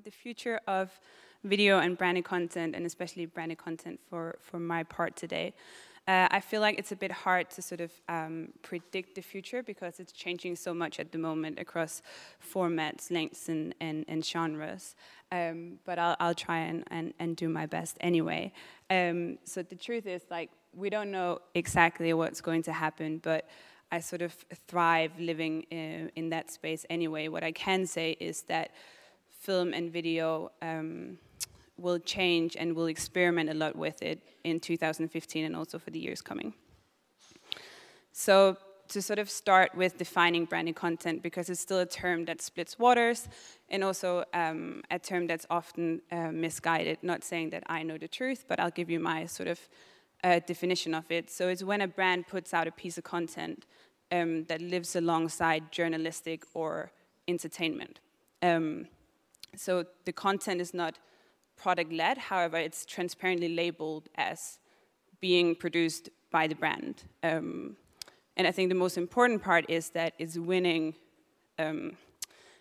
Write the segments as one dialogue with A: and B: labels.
A: the future of video and branded content, and especially branded content for my part today. I feel like it's a bit hard to sort of predict the future because it's changing so much at the moment across formats, lengths, and genres. But I'll try and do my best anyway. So the truth is, like, we don't know exactly what's going to happen, but I sort of thrive living in that space anyway. What I can say is that film and video will change and will experiment a lot with it in 2015 and also for the years coming. So to sort of start with defining branded content, because it's still a term that splits waters and also a term that's often misguided. Not saying that I know the truth, but I'll give you my sort of definition of it. So it's when a brand puts out a piece of content that lives alongside journalistic or entertainment. So the content is not product-led, however, it's transparently labeled as being produced by the brand. And I think the most important part is that it's winning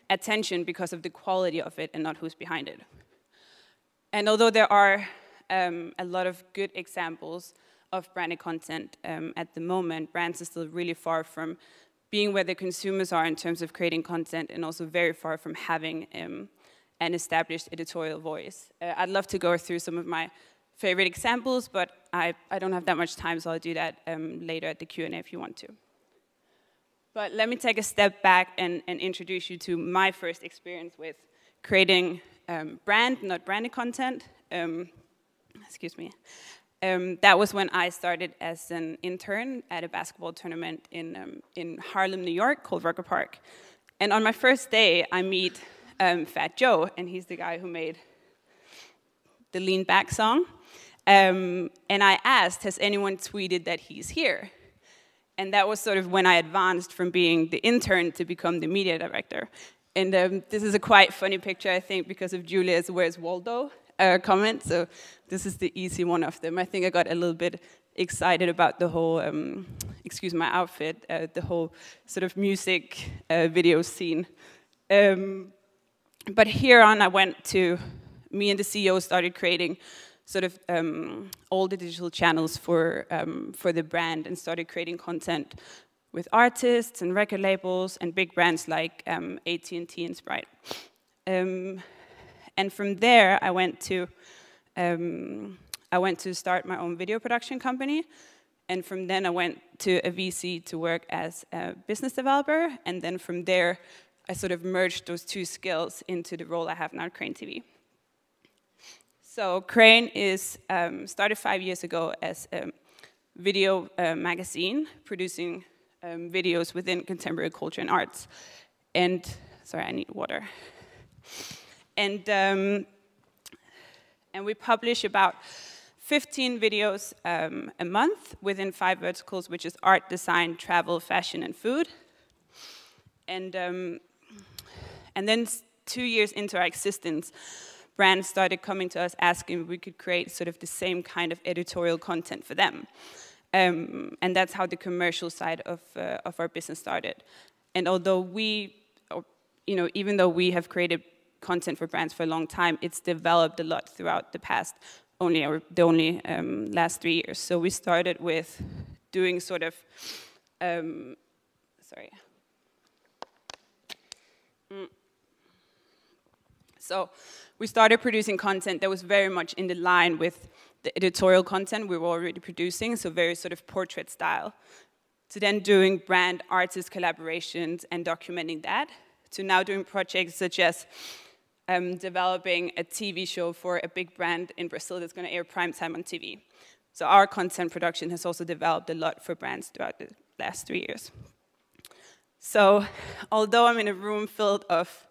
A: attention because of the quality of it and not who's behind it. And although there are a lot of good examples of branded content at the moment, brands are still really far from being where the consumers are in terms of creating content, and also very far from having an established editorial voice. I'd love to go through some of my favorite examples, but I don't have that much time, so I'll do that later at the Q&A if you want to. But let me take a step back and introduce you to my first experience with creating brand, not branded content. Excuse me. That was when I started as an intern at a basketball tournament in Harlem, New York, called Rucker Park. And on my first day, I meet Fat Joe, and he's the guy who made the Lean Back song. And I asked, has anyone tweeted that he's here? And that was sort of when I advanced from being the intern to become the media director. And this is a quite funny picture, I think, because of Julia's "Where's Waldo?" comment. So this is the easy one of them. I think I got a little bit excited about the whole, excuse my outfit, the whole sort of music video scene. But here on, me and the CEO started creating sort of all the digital channels for the brand, and started creating content with artists and record labels and big brands like AT&T and Sprite. And from there, I went to start my own video production company. And from then I went to a VC to work as a business developer. And then from there, I sort of merged those two skills into the role I have now at Crane TV. So Crane is started 5 years ago as a video magazine, producing videos within contemporary culture and arts. And, sorry, I need water. And we publish about 15 videos a month within 5 verticals, which is art, design, travel, fashion, and food. And then 2 years into our existence, brands started coming to us asking if we could create sort of the same kind of editorial content for them. And that's how the commercial side of our business started. And although even though we have created content for brands for a long time, it's developed a lot throughout the past, last 3 years. So we started with doing sort of, So we started producing content that was very much in the line with the editorial content we were already producing, so very sort of portrait style. To then doing brand artist collaborations and documenting that, to now doing projects such as developing a TV show for a big brand in Brazil that's going to air primetime on TV. So our content production has also developed a lot for brands throughout the last 3 years. So although I'm in a room filled of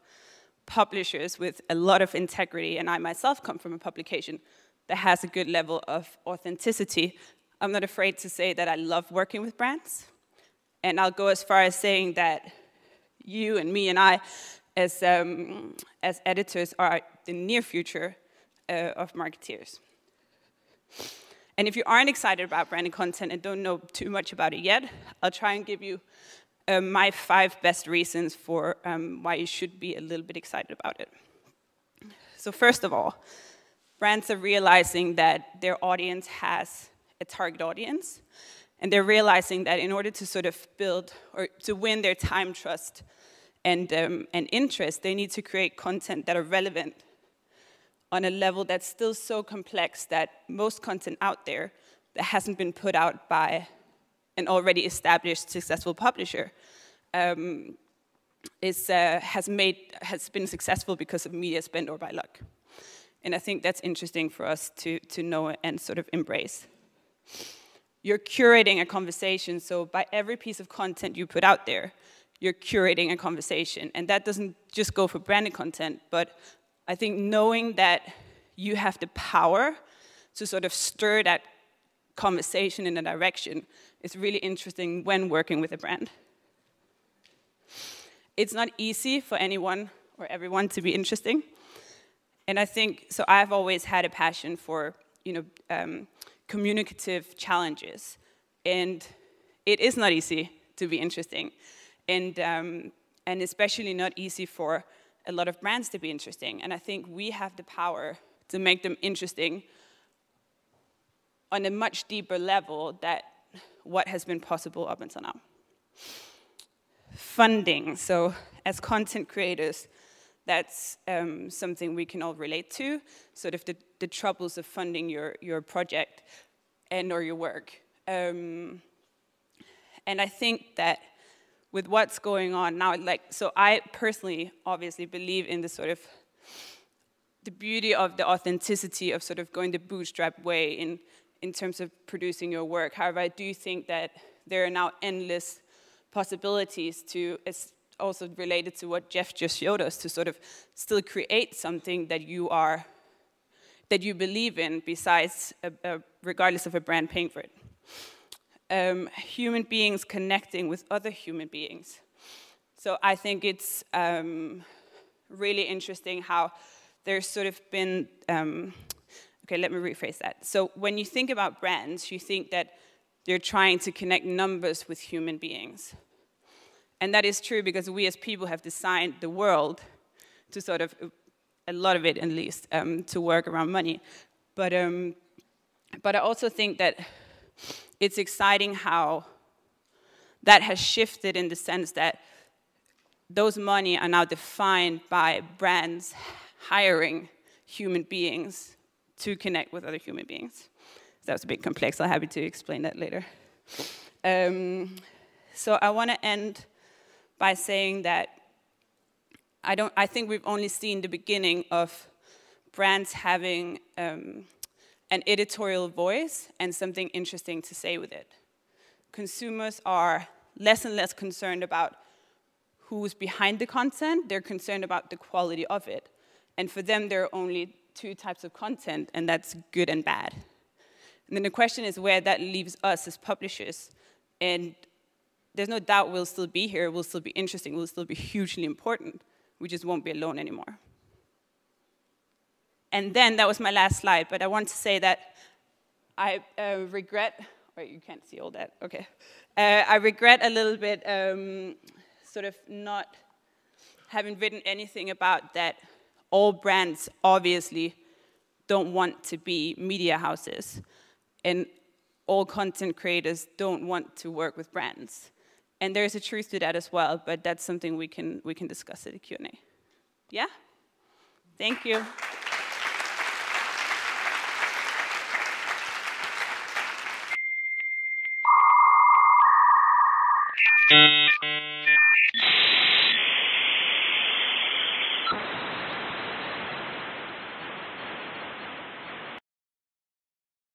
A: publishers with a lot of integrity, and I myself come from a publication that has a good level of authenticity, I'm not afraid to say that I love working with brands. And I'll go as far as saying that you and me and I, as editors, are the near future of marketeers. And if you aren't excited about branded content and don't know too much about it yet, I'll try and give you my 5 best reasons for why you should be a little bit excited about it. So first of all, brands are realizing that their audience has a target audience, and they're realizing that in order to sort of build or to win their time, trust, and interest, they need to create content that are relevant on a level that's still so complex that most content out there that hasn't been put out by an already established successful publisher has been successful because of media spend or by luck. And I think that's interesting for us to know and sort of embrace. You're curating a conversation, so by every piece of content you put out there, you're curating a conversation. And that doesn't just go for branded content, but I think knowing that you have the power to sort of stir that conversation in a direction is really interesting when working with a brand. It's not easy for anyone or everyone to be interesting. And I think, so I've always had a passion for, communicative challenges. And it is not easy to be interesting. And especially not easy for a lot of brands to be interesting. And I think we have the power to make them interesting on a much deeper level than what has been possible up until now. Funding. So as content creators, that's something we can all relate to, sort of the troubles of funding your project or your work. And I think that with what's going on now, so I personally obviously believe in the sort of the beauty of the authenticity of sort of going the bootstrap way in terms of producing your work. However, I do think that there are now endless possibilities to, it's also related to what Jeff just showed us, to sort of still create something that you believe in, besides, regardless of a brand paying for it. Human beings connecting with other human beings. So I think it's really interesting how there's sort of been, okay, let me rephrase that. So when you think about brands, you think that they're trying to connect numbers with human beings. And that is true because we as people have designed the world to sort of, a lot of it at least, to work around money. But I also think that it's exciting how that has shifted in the sense that those money are now defined by brands hiring human beings to connect with other human beings. That was a bit complex. I'm happy to explain that later. So I want to end by saying that I think we've only seen the beginning of brands having an editorial voice and something interesting to say with it. Consumers are less and less concerned about who's behind the content, they're concerned about the quality of it. And for them, there are only two types of content, and that's good and bad. And then the question is where that leaves us as publishers. And there's no doubt we'll still be here, we'll still be interesting, we'll still be hugely important. We just won't be alone anymore. And then, that was my last slide, but I want to say that I regret, wait, you can't see all that, okay. I regret a little bit sort of not having written anything about that all brands obviously don't want to be media houses, and all content creators don't want to work with brands. And there's a truth to that as well, but that's something we can discuss at the Q&A. Yeah? Thank you.